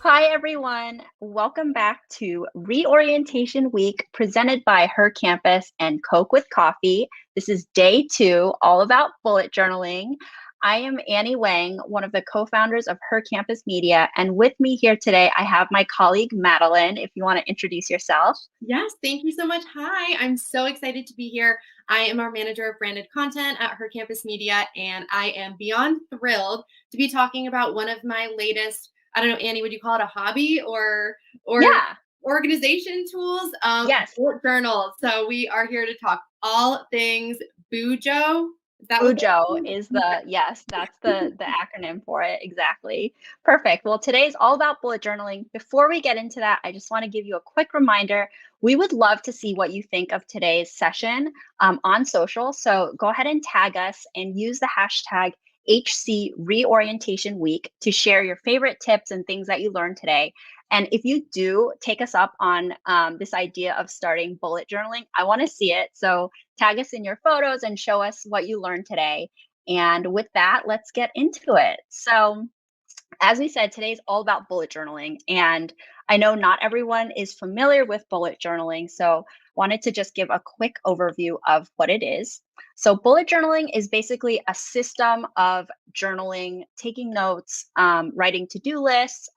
Hi, everyone. Welcome back to Reorientation Week presented by Her Campus and Coke with Coffee. This is day 2, all about bullet journaling. I am Annie Wang, one of the co-founders of Her Campus Media, and with me here today, I have my colleague, Madeline, if you want to introduce yourself. Yes, thank you so much. Hi, I'm so excited to be here. I am our manager of branded content at Her Campus Media, and I am beyond thrilled to be talking about one of my latest, I don't know, Annie, would you call it a hobby or Yeah, organization tools? yes. Bullet journals. So we are here to talk all things Bujo. Is that what Bujo is yes, that's the acronym for it, exactly. Perfect. Well, today's all about bullet journaling. Before we get into that, I just want to give you a quick reminder. We would love to see what you think of today's session on social. So go ahead and tag us and use the hashtag HC Reorientation Week to share your favorite tips and things that you learned today. And if you do take us up on this idea of starting bullet journaling, I want to see it. So tag us in your photos and show us what you learned today. And with that, let's get into it. So, as we said, today's all about bullet journaling. And I know not everyone is familiar with bullet journaling, so wanted to just give a quick overview of what it is. So, bullet journaling is basically a system of journaling, taking notes, writing to-do lists,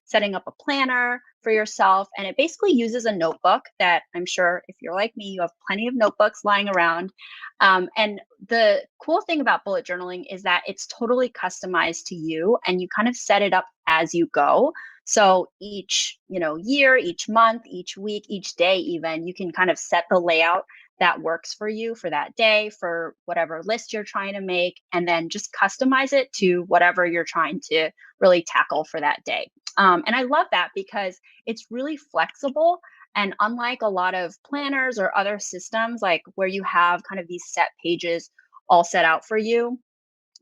setting up a planner for yourself. And it basically uses a notebook that I'm sure if you're like me, you have plenty of notebooks lying around. And the cool thing about bullet journaling is that it's totally customized to you and you kind of set it up as you go. So each, year, each month, each week, each day even, you can kind of set the layout that works for you for that day, for whatever list you're trying to make, and then just customize it to whatever you're trying to really tackle for that day. And I love that because it's really flexible. And unlike a lot of planners or other systems, like where you have kind of these set pages all set out for you,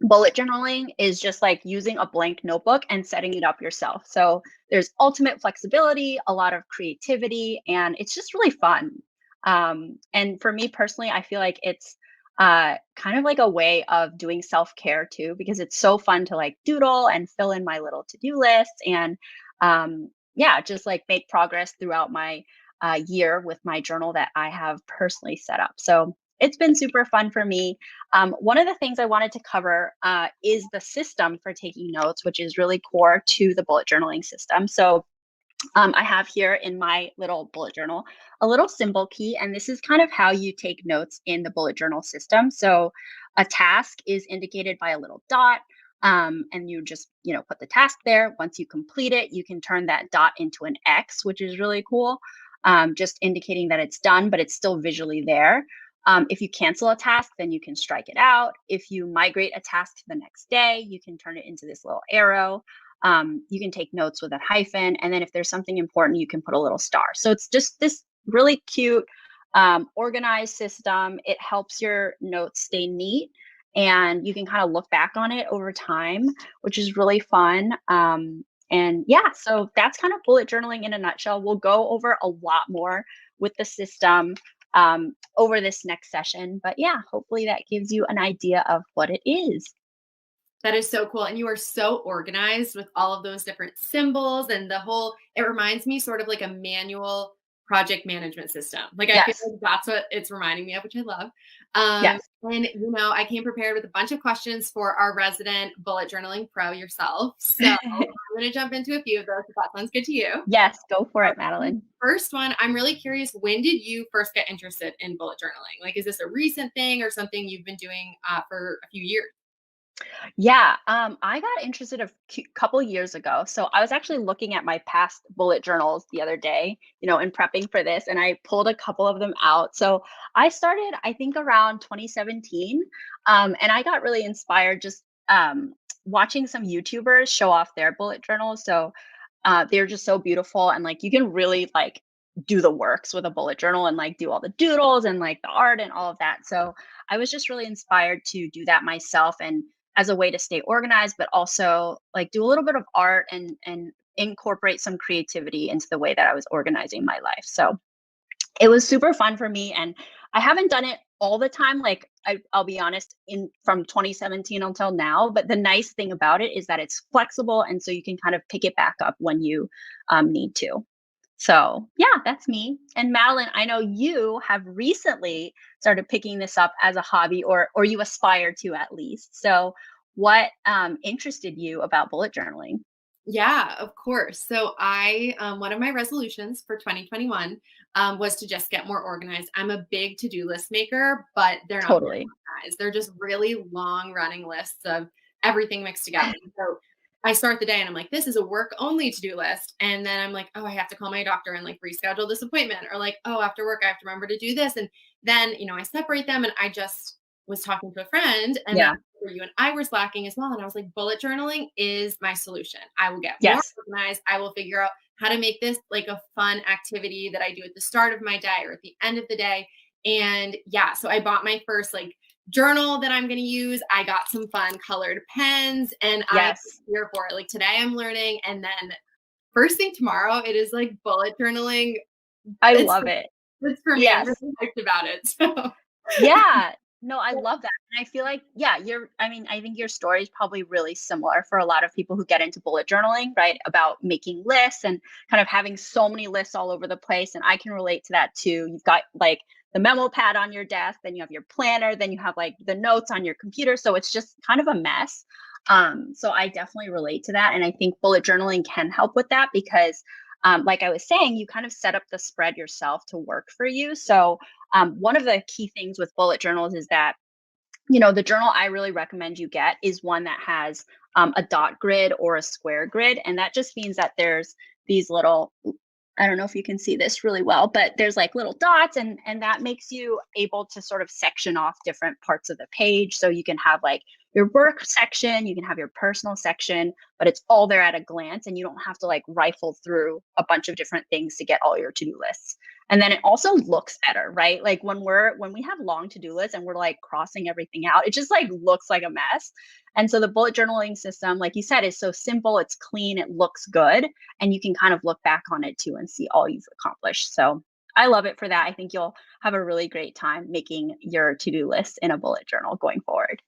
bullet journaling is just like using a blank notebook and setting it up yourself. So there's ultimate flexibility, a lot of creativity, and it's just really fun. And for me personally, I feel like it's kind of like a way of doing self-care too, because it's so fun to like doodle and fill in my little to-do list and yeah, just like make progress throughout my year with my journal that I have personally set up. So it's been super fun for me. One of the things I wanted to cover is the system for taking notes, which is really core to the bullet journaling system. So I have here in my little bullet journal a little symbol key, and this is kind of how you take notes in the bullet journal system. So a task is indicated by a little dot, and you just put the task there. Once you complete it, you can turn that dot into an X, which is really cool, just indicating that it's done, but it's still visually there. If you cancel a task, then you can strike it out. If you migrate a task to the next day, you can turn it into this little arrow. You can take notes with a hyphen. And then if there's something important, you can put a little star. So it's just this really cute, organized system. It helps your notes stay neat and you can kind of look back on it over time, which is really fun. And yeah, so that's kind of bullet journaling in a nutshell. We'll go over a lot more with the system over this next session. But yeah, hopefully that gives you an idea of what it is. That is so cool. And you are so organized with all of those different symbols and it reminds me sort of like a manual project management system. Like I feel Yes. like that's what it's reminding me of, which I love. Yes. And I came prepared with a bunch of questions for our resident bullet journaling pro yourself. So I'm going to jump into a few of those if that sounds good to you. Yes, go for it, Madeline. First one, I'm really curious, when did you first get interested in bullet journaling? Like, is this a recent thing or something you've been doing for a few years? Yeah, I got interested couple years ago. So I was actually looking at my past bullet journals the other day, in prepping for this, and I pulled a couple of them out. So I started, I think, around 2017, and I got really inspired just watching some YouTubers show off their bullet journals. So they're just so beautiful, and like you can really like do the works with a bullet journal and like do all the doodles and like the art and all of that. So I was just really inspired to do that myself and as a way to stay organized, but also like do a little bit of art and incorporate some creativity into the way that I was organizing my life. So it was super fun for me, and I haven't done it all the time. Like I'll be honest, in from 2017 until now. But the nice thing about it is that it's flexible, and so you can kind of pick it back up when you need to. So yeah, that's me. And Madeline, I know you have recently started picking this up as a hobby, or you aspire to at least. So what interested you about bullet journaling? Yeah, of course. So one of my resolutions for 2021 was to just get more organized. I'm a big to-do list maker, but they're not very Totally. organized. They're just really long running lists of everything mixed together. So I start the day and I'm like, this is a work only to-do list. And then I'm like, oh, I have to call my doctor and like reschedule this appointment, or like, oh, after work, I have to remember to do this. And then, I separate them, and I just was talking to a friend, and Yeah. that where you and I were slacking as well. And I was like, bullet journaling is my solution. I will get more Yes. organized. I will figure out how to make this like a fun activity that I do at the start of my day or at the end of the day. And yeah, so I bought my first like journal that I'm going to use. I got some fun colored pens, and I'm Yes. here for it. Like today I'm learning, and then first thing tomorrow, it is like bullet journaling. I It's love it. it's for me. I'm Yes. really hyped about it. So Yeah. No, I love that. And I feel like, yeah, I mean, I think your story is probably really similar for a lot of people who get into bullet journaling, right? About making lists and kind of having so many lists all over the place. And I can relate to that too. You've got like the memo pad on your desk, then you have your planner, then you have like the notes on your computer. So it's just kind of a mess. So I definitely relate to that. And I think bullet journaling can help with that because like I was saying, you kind of set up the spread yourself to work for you. So one of the key things with bullet journals is that, the journal I really recommend you get is one that has a dot grid or a square grid. And that just means that there's these little, I don't know if you can see this really well, but there's like little dots, and that makes you able to sort of section off different parts of the page. So you can have like your work section, you can have your personal section, but it's all there at a glance, and you don't have to like rifle through a bunch of different things to get all your to-do lists. And then it also looks better, right? Like when we have long to-do lists and we're like crossing everything out, it just like looks like a mess. And so the bullet journaling system, like you said, is so simple, it's clean, it looks good, and you can kind of look back on it too and see all you've accomplished. So I love it for that. I think you'll have a really great time making your to-do list in a bullet journal going forward.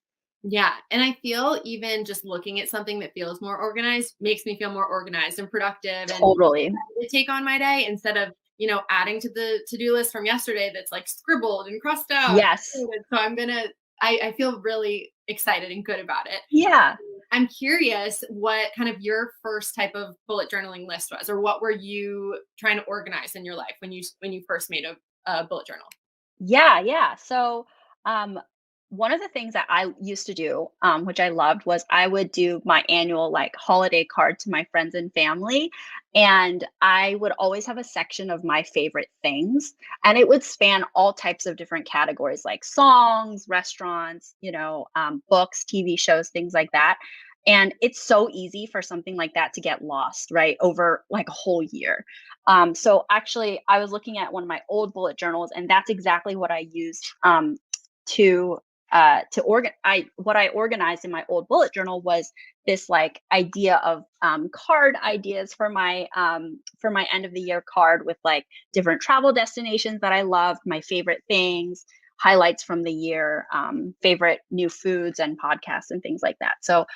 Yeah, and I feel even just looking at something that feels more organized makes me feel more organized and productive and Totally. ready to take on my day instead of, adding to the to-do list from yesterday that's like scribbled and crossed out. Yes. So I feel really excited and good about it. Yeah. I'm curious what kind of your first type of bullet journaling list was, or what were you trying to organize in your life when you first made a bullet journal? Yeah, yeah. So, one of the things that I used to do, which I loved, was I would do my annual like holiday card to my friends and family. And I would always have a section of my favorite things. And it would span all types of different categories like songs, restaurants, books, TV shows, things like that. And it's so easy for something like that to get lost, right? Over like a whole year. So actually, I was looking at one of my old bullet journals, and that's exactly what I used to what I organized in my old bullet journal was this like idea of card ideas for my end of the year card with like different travel destinations that I loved, my favorite things, highlights from the year, favorite new foods and podcasts and things like that. So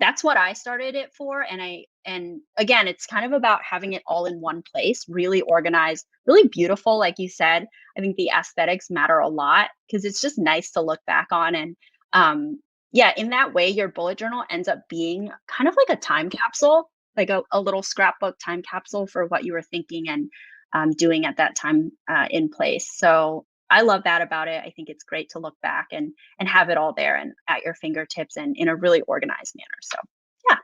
that's what I started it for, and again, it's kind of about having it all in one place, really organized, really beautiful, like you said. I think the aesthetics matter a lot because it's just nice to look back on. And yeah, in that way, your bullet journal ends up being kind of like a time capsule, like a little scrapbook time capsule for what you were thinking and doing at that time in place. So I love that about it. I think it's great to look back and have it all there and at your fingertips and in a really organized manner. So yeah.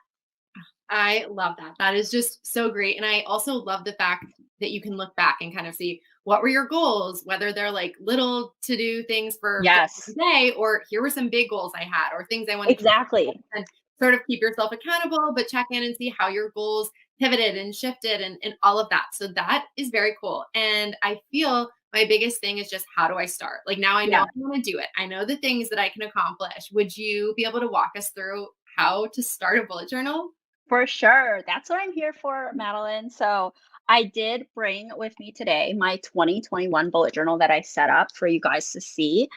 I love that. That is just so great. And I also love the fact that you can look back and kind of see what were your goals, whether they're like little to do things for just Yes, one day, or here were some big goals I had, or things I wanted to exactly. and sort of keep yourself accountable, but check in and see how your goals pivoted and shifted and all of that. So that is very cool. And I feel my biggest thing is just how do I start? Like now I know Yeah. I want to do it. I know the things that I can accomplish. Would you be able to walk us through how to start a bullet journal? For sure. That's what I'm here for, Madeline. So I did bring with me today my 2021 bullet journal that I set up for you guys to see.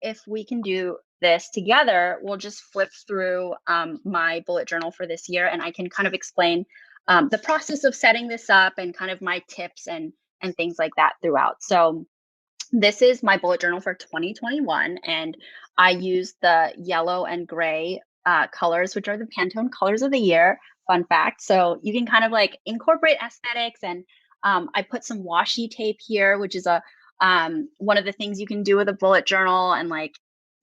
If we can do this together, we'll just flip through my bullet journal for this year, and I can kind of explain the process of setting this up and kind of my tips and things like that throughout. So this is my bullet journal for 2021, and I use the yellow and gray colors, which are the Pantone colors of the year. Fun fact. So you can kind of like incorporate aesthetics, and I put some washi tape here, which is a one of the things you can do with a bullet journal, and like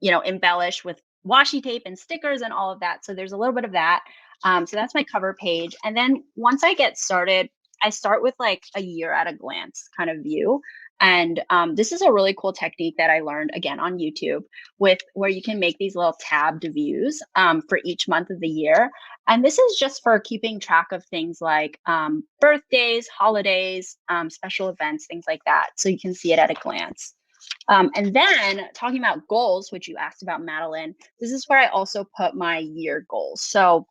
embellish with washi tape and stickers and all of that. So there's a little bit of that. So that's my cover page, and then once I get started, I start with like a year at a glance kind of view. And this is a really cool technique that I learned again on YouTube with where you can make these little tabbed views for each month of the year. And this is just for keeping track of things like birthdays, holidays, special events, things like that. So you can see it at a glance. And then talking about goals, which you asked about, Madeline, this is where I also put my year goals. So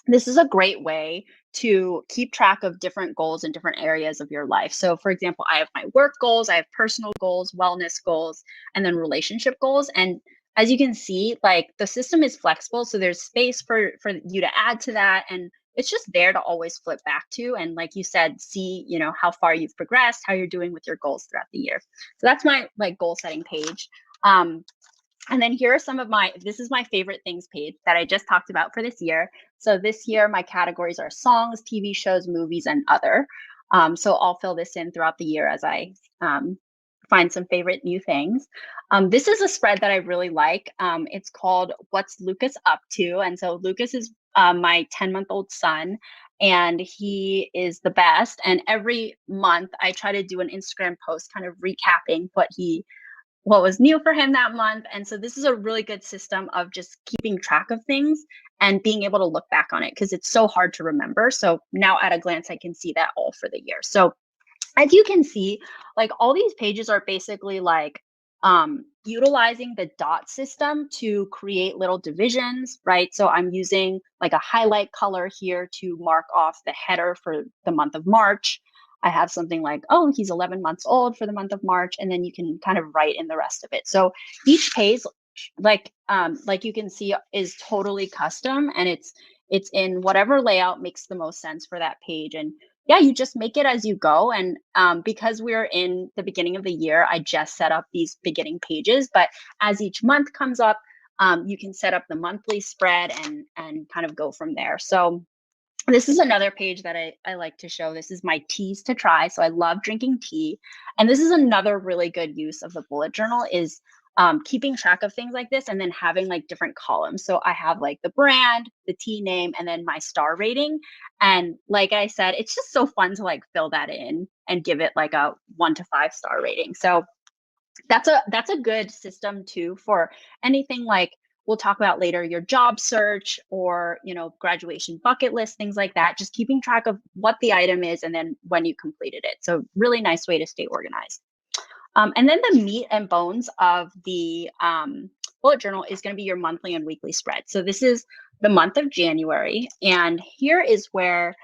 this is a great way to keep track of different goals in different areas of your life. So, for example, I have my work goals, I have personal goals, wellness goals, and then relationship goals. And as you can see, like the system is flexible, so there's space for you to add to that, and it's just there to always flip back to. And like you said, see how far you've progressed, how you're doing with your goals throughout the year. So that's my like goal setting page. Um, and then here are some of this is my favorite things page that I just talked about for this year. So this year, my categories are songs, TV shows, movies, and other. So I'll fill this in throughout the year as I find some favorite new things. This is a spread that I really like. It's called What's Lucas Up To? And so Lucas is my 10-month-old son, and he is the best. And every month I try to do an Instagram post kind of recapping what was new for him that month. And so this is a really good system of just keeping track of things and being able to look back on it because it's so hard to remember. So now at a glance, I can see that all for the year. So as you can see, like all these pages are basically like utilizing the dot system to create little divisions, right? So I'm using like a highlight color here to mark off the header for the month of March. I have something like, oh, he's 11 months old for the month of March, and then you can kind of write in the rest of it. So each page, like you can see, is totally custom, and it's in whatever layout makes the most sense for that page. And yeah, you just make it as you go. And because we're in the beginning of the year, I just set up these beginning pages. But as each month comes up, you can set up the monthly spread and kind of go from there. So this is another page that I like to show. This is my teas to try. So I love drinking tea. And this is another really good use of the bullet journal is keeping track of things like this and then having like different columns. So I have like the brand, the tea name, and then my star rating. And like I said, it's just so fun to like fill that in and give it like a 1 to 5 star rating. So that's a good system too for anything like we'll talk about later, your job search or graduation bucket list, things like that. Just keeping track of what the item is and then when you completed it. So really nice way to stay organized. And then the meat and bones of the bullet journal is going to be your monthly and weekly spread. So this is the month of January, and here is where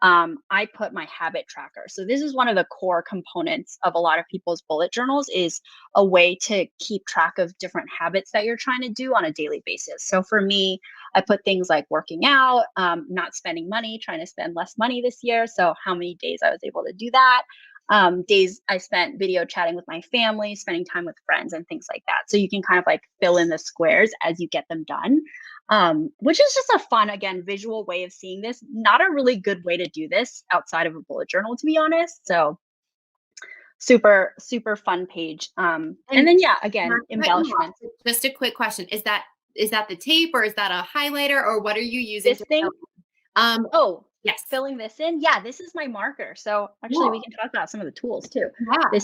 I put my habit tracker. So this is one of the core components of a lot of people's bullet journals is a way to keep track of different habits that you're trying to do on a daily basis. So for me, I put things like working out, not spending money, trying to spend less money this year. So how many days I was able to do that. Days I spent video chatting with my family, spending time with friends and things like that. So you can kind of like fill in the squares as you get them done, which is just a fun, again, visual way of seeing this. Not a really good way to do this outside of a bullet journal, to be honest. So super, super fun page. And And then, yeah, not again, to cut you off, embellishments. just a quick question. Is that the tape or is that a highlighter or what are you using This to thing, fill? Um, oh, yes. filling this in. Yeah, this is my marker. So actually we Cool. can talk about some of the tools too. Yeah.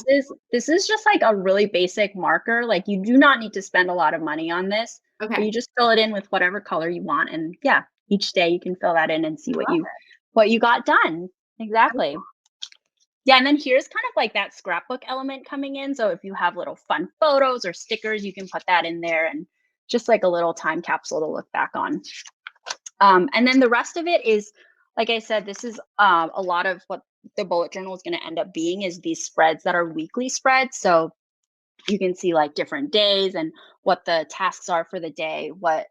This is just like a really basic marker. Like you do not need to spend a lot of money on this, but Okay. you just fill it in with whatever color you want. And yeah, each day you can fill that in and see I what love you got done. it. Exactly. Yeah, and then here's kind of like that scrapbook element coming in. So if you have little fun photos or stickers, you can put that in there and just like a little time capsule to look back on. And then the rest of it is, like I said, this is a lot of what the bullet journal is going to end up being is these spreads that are weekly spreads. So you can see like different days and what the tasks are for the day, what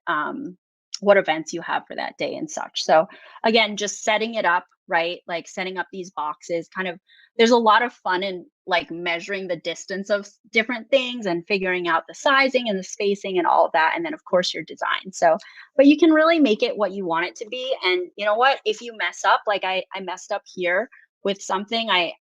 events you have for that day and such. So again, just setting it up, right? Like setting up these boxes, kind of there's a lot of fun in like measuring the distance of different things and figuring out the sizing and the spacing and all of that. And then of course your design. So, but you can really make it what you want it to be. And you know what? If you mess up, like I messed up here with something, I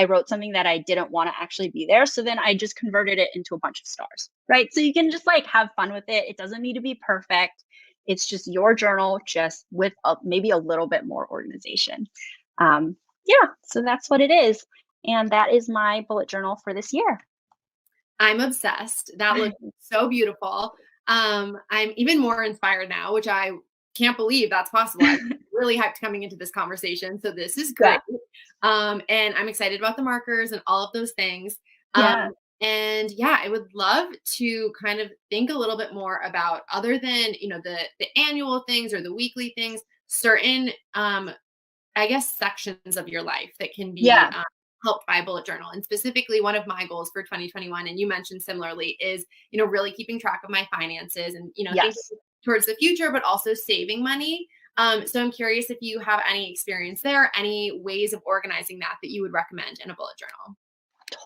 wrote something that I didn't want to actually be there, so then I just converted it into a bunch of stars, right? So you can just like have fun with it. It doesn't need to be perfect. It's just your journal, just with maybe a little bit more organization. Yeah, so that's what it is, and that is my bullet journal for this year. I'm obsessed. That looks so beautiful. I'm even more inspired now, which I can't believe that's possible. I'm really hyped coming into this conversation. So this is Yeah, great. And I'm excited about the markers and all of those things. Um, yeah, and yeah, I would love to kind of think a little bit more about other than, the annual things or the weekly things, certain I guess, sections of your life that can be yeah, helped by a bullet journal. And specifically, one of my goals for 2021, and you mentioned similarly, is really keeping track of my finances and thinking yes. towards the future, but also saving money. So I'm curious if you have any experience there, any ways of organizing that you would recommend in a bullet journal.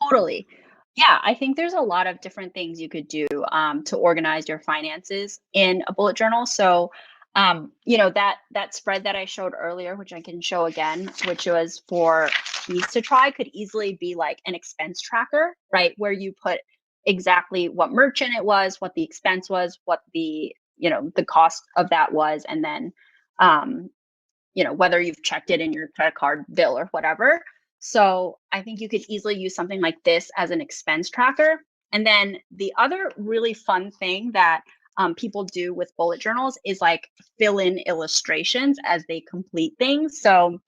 Totally. Yeah, I think there's a lot of different things you could do to organize your finances in a bullet journal. So, that spread that I showed earlier, which I can show again, which was for keys to try, could easily be like an expense tracker, right? Where you put exactly what merchant it was, what the expense was, what the cost of that was, and then um, whether you've checked it in your credit card bill or whatever. So I think you could easily use something like this as an expense tracker. And then the other really fun thing that people do with bullet journals is like fill in illustrations as they complete things. So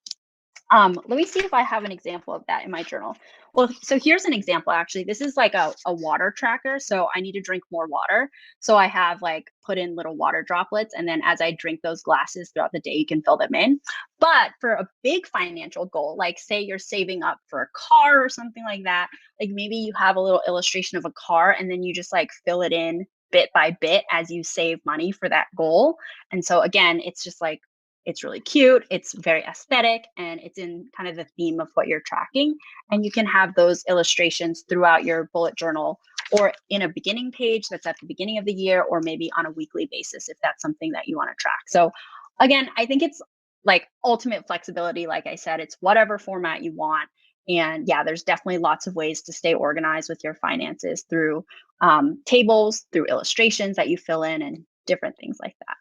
let me see if I have an example of that in my journal. Well, so here's an example actually. This is like a water tracker. So I need to drink more water. So I have like put in little water droplets. And then as I drink those glasses throughout the day, you can fill them in. But for a big financial goal, like say you're saving up for a car or something like that, like maybe you have a little illustration of a car and then you just like fill it in bit by bit as you save money for that goal. And so again, it's just like, it's really cute, it's very aesthetic, and it's in kind of the theme of what you're tracking. And you can have those illustrations throughout your bullet journal or in a beginning page that's at the beginning of the year, or maybe on a weekly basis if that's something that you want to track. So, again, I think it's like ultimate flexibility. Like I said, it's whatever format you want. And yeah, there's definitely lots of ways to stay organized with your finances through tables, through illustrations that you fill in, and different things like that.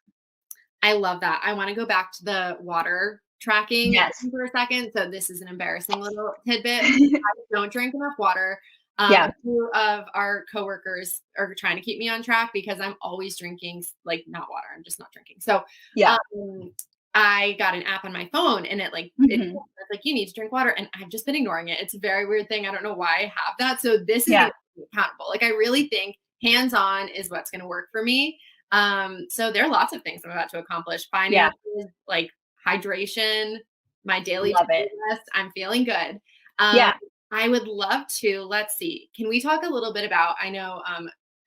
I love that. I wanna go back to the water tracking Yes. for a second. So this is an embarrassing little tidbit. I don't drink enough water. A Yeah. few of our coworkers are trying to keep me on track because I'm always drinking like not water. I'm just not drinking. So Yeah. um, I got an app on my phone and it's Hmm. like you need to drink water, and I've just been ignoring it. It's a very weird thing. I don't know why I have that. So this is Yeah. gonna be accountable. Like I really think hands-on is what's gonna work for me. So there are lots of things I'm about to accomplish. Yeah. Finances, like hydration, my daily Love to-do it. list. I'm feeling good. Um, Yeah. I would love to, let's see, can we talk a little bit about, I know,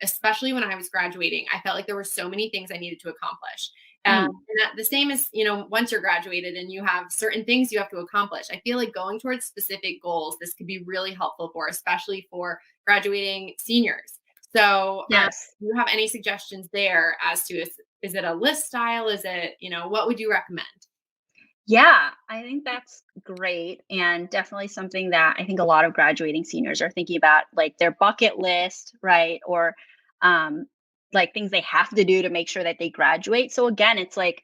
especially when I was graduating, I felt like there were so many things I needed to accomplish. Mm. And that the same as, once you're graduated and you have certain things you have to accomplish, I feel like going towards specific goals, this could be really helpful for, especially for graduating seniors. So, Yes. do you have any suggestions there as to is it a list style? Is it, what would you recommend? Yeah, I think that's great, and definitely something that I think a lot of graduating seniors are thinking about, like their bucket list, right? Or um, like things they have to do to make sure that they graduate. So again, it's like,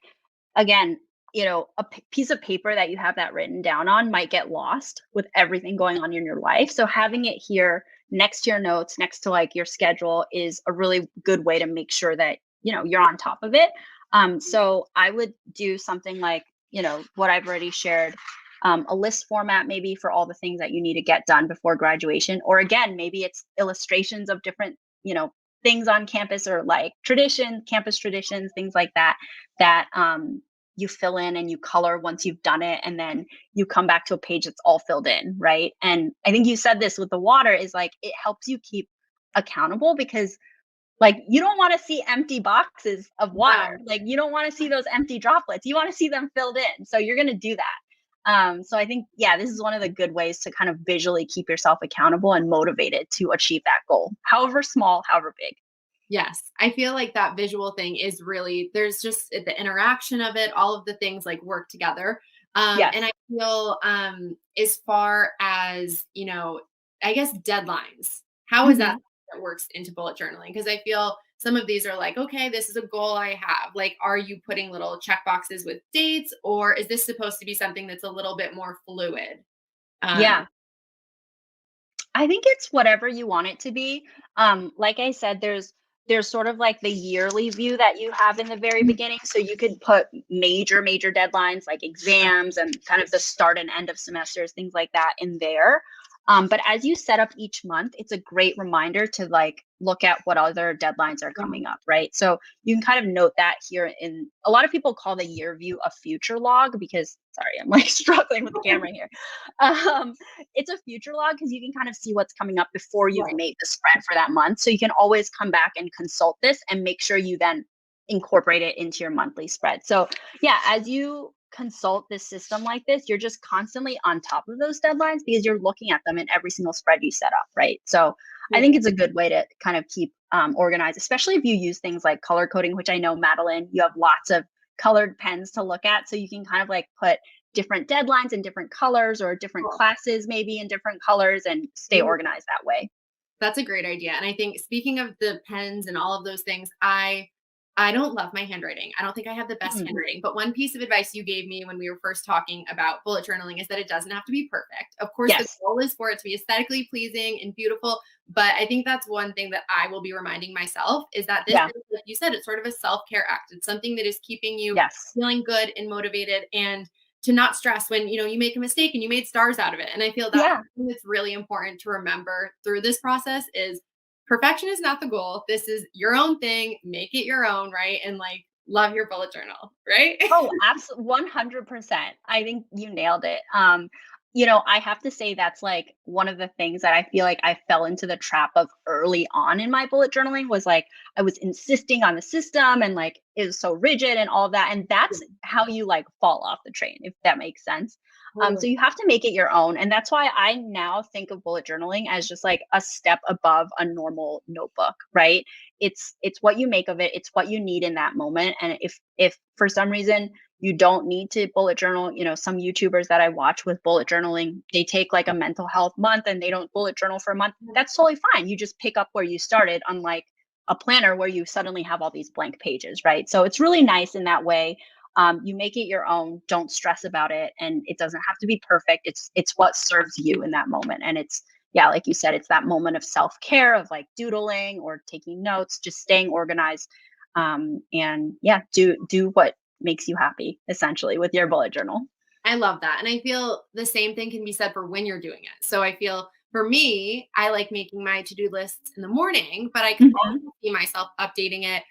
again, a piece of paper that you have that written down on might get lost with everything going on in your life. So having it here next to your notes, next to like your schedule, is a really good way to make sure that you're on top of it. So I would do something like what I've already shared, a list format maybe for all the things that you need to get done before graduation. Or again, maybe it's illustrations of different, things on campus, or like campus traditions, things like that, that you fill in and you color once you've done it. And then you come back to a page that's all filled in, right? And I think you said this with the water is like, it helps you keep accountable, because like, you don't wanna see empty boxes of water. No. Like, you don't wanna see those empty droplets. You wanna see them filled in. So you're gonna do that. So I think, yeah, this is one of the good ways to kind of visually keep yourself accountable and motivated to achieve that goal, however small, however big. Yes, I feel like that visual thing is really there's just the interaction of it, all of the things like work together. And Yes. I feel as far as, I guess deadlines, how is that Mhm. that works into bullet journaling? Because I feel some of these are like, okay, this is a goal I have. Like, are you putting little check boxes with dates, or is this supposed to be something that's a little bit more fluid? Um, Yeah. I think it's whatever you want it to be. Like I said, there's sort of like the yearly view that you have in the very beginning. So you could put major deadlines like exams and kind of the start and end of semesters, things like that in there. But as you set up each month, it's a great reminder to like look at what other deadlines are coming up, right? So you can kind of note that here. In a lot of people call the year view a future log, because sorry, I'm like struggling with the camera here. Um, it's a future log because you can kind of see what's coming up before you've right. made the spread for that month. So you can always come back and consult this and make sure you then incorporate it into your monthly spread. So, yeah, as you consult this system like this, you're just constantly on top of those deadlines because you're looking at them in every single spread you set up, right? So, I Yeah. think it's a good way to kind of keep organized, especially if you use things like color coding, which I know, Madeline, you have lots of colored pens to look at. So you can kind of like put different deadlines in different colors, or different Cool. classes maybe in different colors, and stay organized that way. That's a great idea, and I think speaking of the pens and all of those things, I don't love my handwriting. I don't think I have the best Mm. handwriting, but one piece of advice you gave me when we were first talking about bullet journaling is that it doesn't have to be perfect. Of course, the Yes. goal is for it to be aesthetically pleasing and beautiful, but I think that's one thing that I will be reminding myself is that this Yeah. is, like you said, it's sort of a self-care act. It's something that is keeping you Yes. feeling good and motivated, and to not stress when, you make a mistake and you made stars out of it. And I feel that's Yeah. something that's really important to remember through this process is perfection is not the goal. This is your own thing. Make it your own, right? And like love your bullet journal, right? Oh, absolutely, 100%. I think you nailed it. I have to say that's like one of the things that I feel like I fell into the trap of early on in my bullet journaling was like I was insisting on the system and like it was so rigid and all of that. And Yeah, that's how you like fall off the train, if that makes sense. So totally. you have to make it your own. And that's why I now think of bullet journaling as just like a step above a normal notebook, right? It's what you make of it. It's what you need in that moment. And if for some reason you don't need to bullet journal, some YouTubers that I watch with bullet journaling, they take like a mental health month and they don't bullet journal for a month. That's totally fine. You just pick up where you started, unlike a planner where you suddenly have all these blank pages, right? So it's really nice in that way. You make it your own. Don't stress about it, and it doesn't have to be perfect. It's what serves you in that moment, and it's yeah, like you said, it's that moment of self care of like doodling or taking notes, just staying organized, and yeah, do what makes you happy essentially with your bullet journal. I love that. And I feel the same thing can be said for when you're doing it. So I feel for me, I like making my to-do lists in the morning, but I could Mhm. also see myself updating it,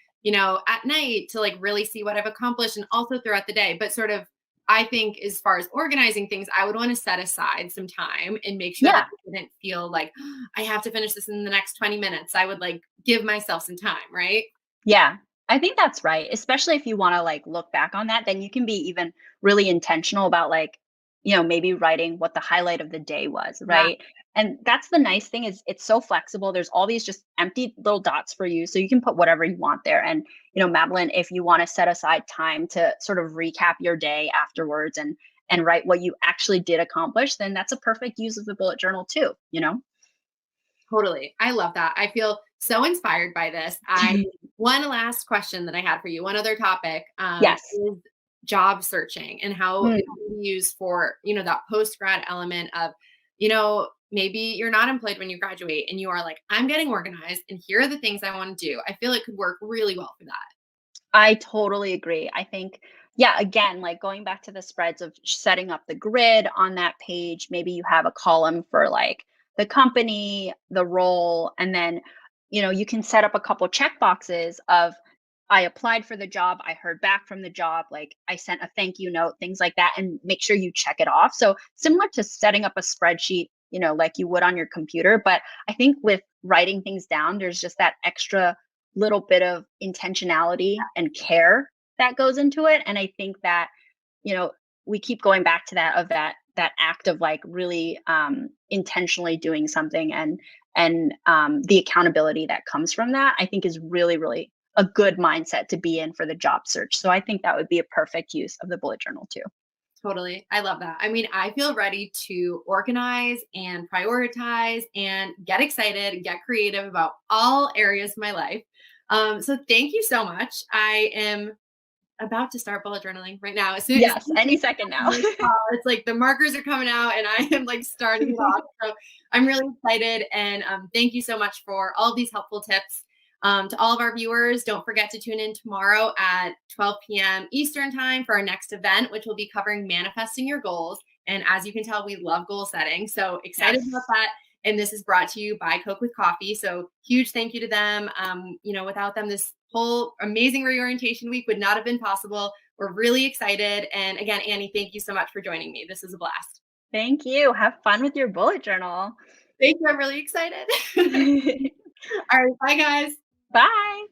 at night to like really see what I've accomplished and also throughout the day. But sort of I think as far as organizing things, I would want to set aside some time and make sure that Yeah. I didn't feel like I have to finish this in the next 20 minutes. I would like give myself some time, right? Yeah, I think that's right, especially if you wanna, like, look back on that, then you can be even really intentional about, like, maybe writing what the highlight of the day was, Yeah. right? And that's the nice thing is it's so flexible, there's all these just empty little dots for you, so you can put whatever you want there, and, Madeline, if you wanna set aside time to sort of recap your day afterwards and write what you actually did accomplish, then that's a perfect use of the bullet journal too, you know? Totally. I love that. I feel so inspired by this. One last question that I had for you, one other topic, Yes. is job searching and how Mm. it can be used for, that post grad element of, maybe you're not employed when you graduate and you are like, I'm getting organized and here are the things I want to do. I feel it could work really well for that. I totally agree. I think, yeah, again, like going back to the spreads of setting up the grid on that page, maybe you have a column for like the company, the role, and then, you can set up a couple check boxes of I applied for the job, I heard back from the job, like I sent a thank you note, things like that, and make sure you check it off. So similar to setting up a spreadsheet, like you would on your computer. But I think with writing things down, there's just that extra little bit of intentionality and care that goes into it. And I think that, you know, we keep going back to that act of like really intentionally doing something and the accountability that comes from that, I think is really, really a good mindset to be in for the job search. So I think that would be a perfect use of the bullet journal too. Totally. I love that. I mean, I feel ready to organize and prioritize and get excited and get creative about all areas of my life. So thank you so much. I am about to start bullet journaling right now. As Yes, soon as any we second get on now. this call, it's like the markers are coming out and I am like starting it off. So I'm really excited. And thank you so much for all of these helpful tips. To all of our viewers, don't forget to tune in tomorrow at 12 p.m. Eastern time for our next event, which will be covering manifesting your goals. And as you can tell, we love goal setting. So excited about Yes. that. And this is brought to you by Coke with Coffee. So huge thank you to them. Without them, this whole amazing reorientation week would not have been possible. We're really excited. And again, Annie, thank you so much for joining me. This is a blast. Thank you. Have fun with your bullet journal. Thank you. I'm really excited. All right. Bye, guys. Bye.